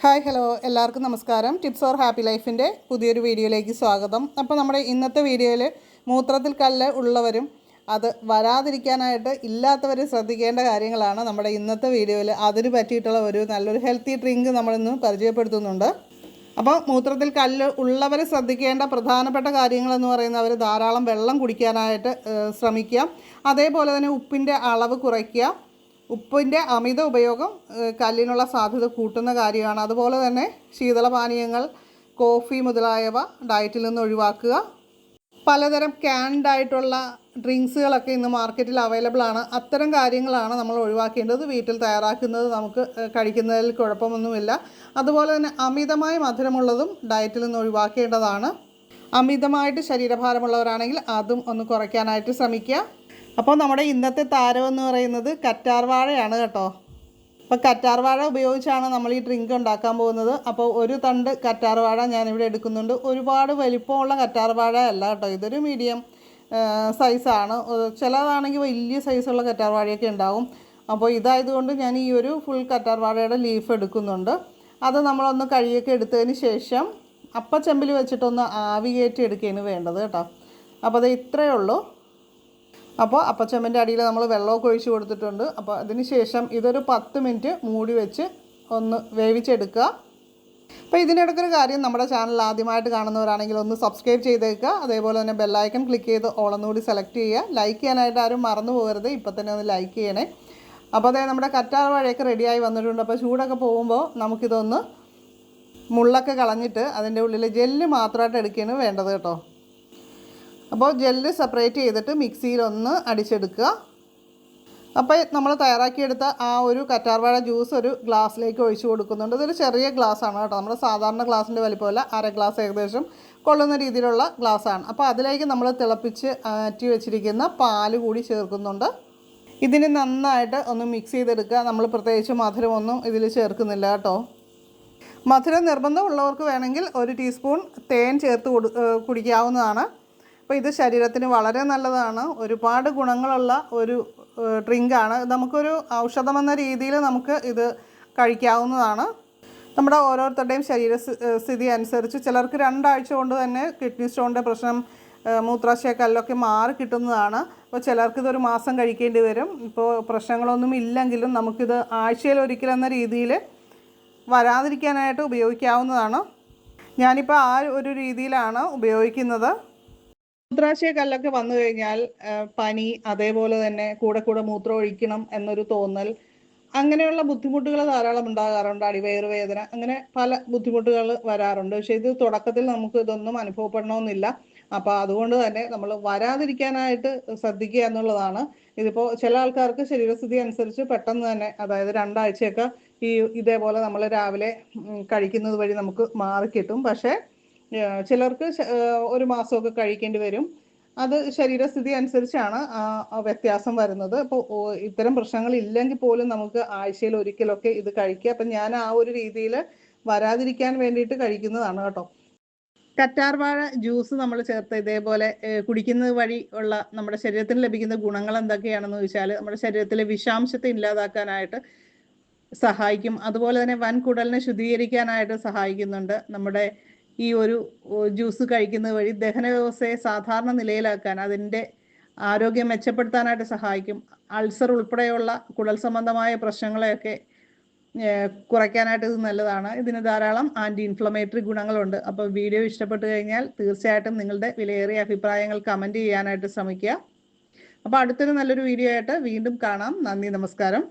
Hi hello എല്ലാവർക്കും നമസ്കാരം. Tips or happy ലൈഫിൻ്റെ പുതിയൊരു വീഡിയോയിലേക്ക് സ്വാഗതം. അപ്പോൾ നമ്മുടെ ഇന്നത്തെ വീഡിയോയിൽ മൂത്രത്തിൽ കല്ല് ഉള്ളവരും അത് വരാതിരിക്കാനായിട്ട് ഇല്ലാത്തവർ ശ്രദ്ധിക്കേണ്ട കാര്യങ്ങളാണ് നമ്മുടെ ഇന്നത്തെ വീഡിയോയിൽ. അതിന് പറ്റിയിട്ടുള്ള നല്ലൊരു ഹെൽത്തി ഡ്രിങ്ക് നമ്മളിന്ന് പരിചയപ്പെടുത്തുന്നുണ്ട്. അപ്പോൾ മൂത്രത്തിൽ കല്ല് ഉള്ളവർ ശ്രദ്ധിക്കേണ്ട പ്രധാനപ്പെട്ട കാര്യങ്ങളെന്ന് പറയുന്നത് അവർ ധാരാളം വെള്ളം കുടിക്കാനായിട്ട് ശ്രമിക്കുക. അതേപോലെ തന്നെ ഉപ്പിൻ്റെ അളവ് കുറയ്ക്കുക. ഉപ്പിൻ്റെ അമിത ഉപയോഗം കല്ലിനുള്ള സാധ്യത കൂട്ടുന്ന കാര്യമാണ്. അതുപോലെ തന്നെ ശീതളപാനീയങ്ങൾ, കോഫി മുതലായവ ഡയറ്റിൽ നിന്ന് ഒഴിവാക്കുക. പലതരം ക്യാൻഡ് ആയിട്ടുള്ള ഡ്രിങ്ക്സുകളൊക്കെ ഇന്ന് മാർക്കറ്റിൽ അവൈലബിൾ ആണ്. അത്തരം കാര്യങ്ങളാണ് നമ്മൾ ഒഴിവാക്കേണ്ടത്. വീട്ടിൽ തയ്യാറാക്കുന്നത് നമുക്ക് കഴിക്കുന്നതിൽ കുഴപ്പമൊന്നുമില്ല. അതുപോലെ തന്നെ അമിതമായി മധുരമുള്ളതും ഡയറ്റിൽ നിന്ന് ഒഴിവാക്കേണ്ടതാണ്. അമിതമായിട്ട് ശരീരഭാരമുള്ളവരാണെങ്കിൽ അതും ഒന്ന് കുറയ്ക്കാനായിട്ട് ശ്രമിക്കുക. അപ്പോൾ നമ്മുടെ ഇന്നത്തെ താരം എന്ന് പറയുന്നത് കറ്റാർവാഴയാണ് കേട്ടോ. അപ്പോൾ കറ്റാർവാഴ ഉപയോഗിച്ചാണ് നമ്മൾ ഈ ഡ്രിങ്ക് ഉണ്ടാക്കാൻ പോകുന്നത്. അപ്പോൾ ഒരു തണ്ട് കറ്റാർവാഴ ഞാനിവിടെ എടുക്കുന്നുണ്ട്. ഒരുപാട് വലിപ്പമുള്ള കറ്റാർവാഴ അല്ല കേട്ടോ, ഇതൊരു മീഡിയം സൈസാണ്. ചിലതാണെങ്കിൽ വലിയ സൈസുള്ള കറ്റാർവാഴയൊക്കെ ഉണ്ടാവും. അപ്പോൾ ഇതായതുകൊണ്ട് ഞാൻ ഈ ഒരു ഫുൾ കറ്റാർവാഴയുടെ ലീഫ് എടുക്കുന്നുണ്ട്. അത് നമ്മളൊന്ന് കഴുകിയൊക്കെ എടുത്തതിന് ശേഷം അപ്പച്ചെമ്പിൽ വെച്ചിട്ടൊന്ന് ആവി കയറ്റി എടുക്കുകയാണ് വേണ്ടത് കേട്ടോ. അപ്പോൾ അത് ഇത്രയേ ഉള്ളൂ. അപ്പോൾ അപ്പച്ചെമ്പിൻ്റെ അടിയിൽ നമ്മൾ വെള്ളമൊക്കെ ഒഴിച്ച് കൊടുത്തിട്ടുണ്ട്. അപ്പോൾ അതിന് ശേഷം ഇതൊരു 10 മിനിറ്റ് മൂടി വെച്ച് ഒന്ന് വേവിച്ചെടുക്കുക. അപ്പോൾ ഇതിനിടയ്ക്കൊരു കാര്യം, നമ്മുടെ ചാനൽ ആദ്യമായിട്ട് കാണുന്നവരാണെങ്കിൽ ഒന്ന് സബ്സ്ക്രൈബ് ചെയ്തേക്കുക. അതേപോലെ തന്നെ ബെല്ലൈക്കൺ ക്ലിക്ക് ചെയ്ത് ഓളൊന്നുകൂടി സെലക്ട് ചെയ്യുക. ലൈക്ക് ചെയ്യാനായിട്ട് ആരും മറന്നു പോകരുത്. ഇപ്പം തന്നെ ഒന്ന് ലൈക്ക് ചെയ്യണേ. അപ്പോൾ അതായത് നമ്മുടെ കറ്റാർവാഴയൊക്കെ റെഡിയായി വന്നിട്ടുണ്ട്. അപ്പോൾ ചൂടൊക്കെ പോകുമ്പോൾ നമുക്കിതൊന്ന് മുള്ളൊക്കെ കളഞ്ഞിട്ട് അതിൻ്റെ ഉള്ളിൽ ജെല്ല് മാത്രമായിട്ട് എടുക്കുകയാണ് വേണ്ടത് കേട്ടോ. അപ്പോൾ ജെല്ല് സെപ്പറേറ്റ് ചെയ്തിട്ട് മിക്സിയിലൊന്ന് അടിച്ചെടുക്കുക. അപ്പോൾ നമ്മൾ തയ്യാറാക്കിയെടുത്ത ആ ഒരു കറ്റാർവാഴ ജ്യൂസ് ഒരു ഗ്ലാസ്സിലേക്ക് ഒഴിച്ച് കൊടുക്കുന്നുണ്ട്. ഇതൊരു ചെറിയ ഗ്ലാസ്സാണ് കേട്ടോ, നമ്മുടെ സാധാരണ ഗ്ലാസിൻ്റെ വലിപ്പമല്ല, അര ഗ്ലാസ് ഏകദേശം കൊള്ളുന്ന രീതിയിലുള്ള ഗ്ലാസ്സാണ്. അപ്പോൾ അതിലേക്ക് നമ്മൾ തിളപ്പിച്ച് ആറ്റി വെച്ചിരിക്കുന്ന പാല് കൂടി ചേർക്കുന്നുണ്ട്. ഇതിന് നന്നായിട്ട് ഒന്ന് മിക്സ് ചെയ്തെടുക്കുക. നമ്മൾ പ്രത്യേകിച്ച് മധുരമൊന്നും ഇതിൽ ചേർക്കുന്നില്ല കേട്ടോ. മധുരം നിർബന്ധമുള്ളവർക്ക് വേണമെങ്കിൽ 1 ടീസ്പൂൺ തേൻ ചേർത്ത് കുടിക്കാവുന്നതാണ്. അപ്പോൾ ഇത് ശരീരത്തിന് വളരെ നല്ലതാണ്. ഒരുപാട് ഗുണങ്ങളുള്ള ഒരു ഡ്രിങ്കാണ്. നമുക്കൊരു ഔഷധമെന്ന രീതിയിൽ നമുക്ക് ഇത് കഴിക്കാവുന്നതാണ്. നമ്മുടെ ഓരോരുത്തരുടെയും ശരീരസ്ഥിതി അനുസരിച്ച് ചിലർക്ക് 2 ആഴ്ച കൊണ്ട് തന്നെ കിഡ്നി സ്റ്റോണിൻ്റെ പ്രശ്നം, മൂത്രാശയ കല്ലൊക്കെ മാറി കിട്ടുന്നതാണ്. അപ്പോൾ ചിലർക്ക് ഇതൊരു മാസം കഴിക്കേണ്ടി വരും. ഇപ്പോൾ പ്രശ്നങ്ങളൊന്നും ഇല്ലെങ്കിലും നമുക്കിത് ആഴ്ചയിൽ ഒരിക്കലെന്ന രീതിയിൽ വരാതിരിക്കാനായിട്ട് ഉപയോഗിക്കാവുന്നതാണ്. ഞാനിപ്പോൾ ആ ഒരു രീതിയിലാണ് ഉപയോഗിക്കുന്നത്. മൂത്രാശയ കല്ലൊക്കെ വന്നു കഴിഞ്ഞാൽ പനി, അതേപോലെ തന്നെ കൂടെ മൂത്രം ഒഴിക്കണം എന്നൊരു തോന്നൽ, അങ്ങനെയുള്ള ബുദ്ധിമുട്ടുകൾ ധാരാളം ഉണ്ടാകാറുണ്ട്. അടിവയറ് വേദന, അങ്ങനെ പല ബുദ്ധിമുട്ടുകൾ വരാറുണ്ട്. പക്ഷേ ഇത് തുടക്കത്തിൽ നമുക്ക് ഇതൊന്നും അനുഭവപ്പെടണമെന്നില്ല. അപ്പോൾ അതുകൊണ്ട് തന്നെ നമ്മൾ വരാതിരിക്കാനായിട്ട് ശ്രദ്ധിക്കുക എന്നുള്ളതാണ്. ഇതിപ്പോൾ ചില ആൾക്കാർക്ക് ശരീരസ്ഥിതി അനുസരിച്ച് പെട്ടെന്ന് തന്നെ, അതായത് 2 ആഴ്ചയൊക്കെ ഇതേപോലെ നമ്മൾ രാവിലെ കഴിക്കുന്നത് വഴി നമുക്ക് മാറിക്കിട്ടും. പക്ഷേ ചിലർക്ക് 1 മാസമൊക്കെ കഴിക്കേണ്ടി വരും. അത് ശരീരസ്ഥിതി അനുസരിച്ചാണ് വ്യത്യാസം വരുന്നത്. അപ്പോൾ ഇത്തരം പ്രശ്നങ്ങൾ ഇല്ലെങ്കിൽ പോലും നമുക്ക് ആഴ്ചയിൽ ഒരിക്കലൊക്കെ ഇത് കഴിക്കുക. അപ്പം ഞാൻ ആ ഒരു രീതിയിൽ വരാതിരിക്കാൻ വേണ്ടിയിട്ട് കഴിക്കുന്നതാണ് കേട്ടോ. കറ്റാർവാഴ ജ്യൂസ് നമ്മൾ ചേർത്ത് ഇതേപോലെ കുടിക്കുന്നത് വഴി ഉള്ള നമ്മുടെ ശരീരത്തിന് ലഭിക്കുന്ന ഗുണങ്ങൾ എന്തൊക്കെയാണെന്ന് ചോദിച്ചാൽ, നമ്മുടെ ശരീരത്തിലെ വിഷാംശത്തെ ഇല്ലാതാക്കാനായിട്ട് സഹായിക്കും. അതുപോലെ തന്നെ വൻകുടലിനെ ശുദ്ധീകരിക്കാനായിട്ട് സഹായിക്കുന്നുണ്ട്. നമ്മുടെ ഈ ഒരു ജ്യൂസ് കഴിക്കുന്നത് വഴി ദഹന വ്യവസ്ഥയെ സാധാരണ നിലയിലാക്കാൻ, അതിൻ്റെ ആരോഗ്യം മെച്ചപ്പെടുത്താനായിട്ട് സഹായിക്കും. അൾസർ ഉൾപ്പെടെയുള്ള കുടൽ സംബന്ധമായ പ്രശ്നങ്ങളെയൊക്കെ കുറയ്ക്കാനായിട്ട് ഇത് നല്ലതാണ്. ഇതിന് ധാരാളം ആൻറ്റി ഇൻഫ്ലമേറ്ററി ഗുണങ്ങളുണ്ട്. അപ്പോൾ വീഡിയോ ഇഷ്ടപ്പെട്ടു കഴിഞ്ഞാൽ തീർച്ചയായിട്ടും നിങ്ങളുടെ വിലയേറിയ അഭിപ്രായങ്ങൾ കമൻറ്റ് ചെയ്യാനായിട്ട് ശ്രമിക്കുക. അപ്പോൾ അടുത്തൊരു നല്ലൊരു വീഡിയോ ആയിട്ട് വീണ്ടും കാണാം. നന്ദി, നമസ്കാരം.